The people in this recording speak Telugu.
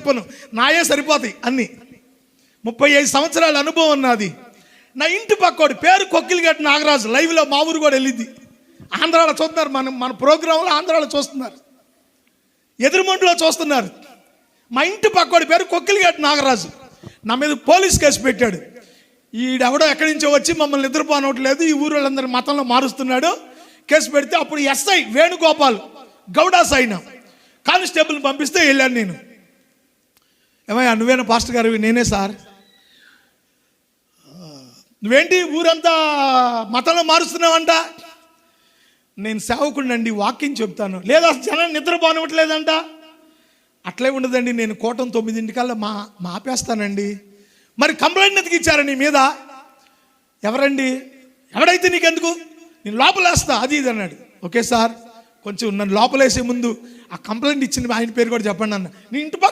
చెప్పను, నాయే సరిపోతాయి అన్నీ. 35 సంవత్సరాల అనుభవం ఉన్నది. నా ఇంటి పక్కోడు పేరు కొక్కిలిగట్టు నాగరాజు. లైవ్లో మా ఊరు కూడా వెళ్ళింది. ఆంధ్రాలో చూస్తున్నారు, మన ప్రోగ్రాంలో ఆంధ్రాలో చూస్తున్నారు, ఎదురుమంటలో చూస్తున్నారు. మా ఇంటి పక్కోడి పేరు కొక్కిలిగట్టు నాగరాజు. నా మీద పోలీస్ కేసు పెట్టాడు. ఈడెవడో ఎక్కడి నుంచో వచ్చి మమ్మల్ని నిద్రపోనట్లేదు, ఈ ఊరు వాళ్ళందరి మతంలో మారుస్తున్నాడు. కేసు పెడితే అప్పుడు ఎస్ఐ వేణుగోపాల్ గౌడాస్ అయిన కానిస్టేబుల్ని పంపిస్తే వెళ్ళాను నేను. ఏమయ్యా నువ్వేనా పాస్టర్ గారు? నేనే సార్. నువ్వేంటి ఊరంతా మతంలో మారుస్తున్నావంట? నేను సేవకుడినండి, వాక్యం చెప్తాను. లేదా జనం నిద్రపోనివ్వట్లేదంట. అట్లే ఉండదండి, నేను కోటం 9 ఆపేస్తానండి. మరి కంప్లైంట్ ఎందుకు ఇచ్చారా నీ మీద? ఎవరండి? ఎవడైతే నీకెందుకు, నేను లోపలేస్తా అది ఇది అన్నాడు. ఓకే సార్, కొంచెం నన్ను లోపలేసే ముందు ఆ కంప్లైంట్ ఇచ్చిన ఆయన పేరు కూడా చెప్పండి అన్న. నీ ఇంటి పక్క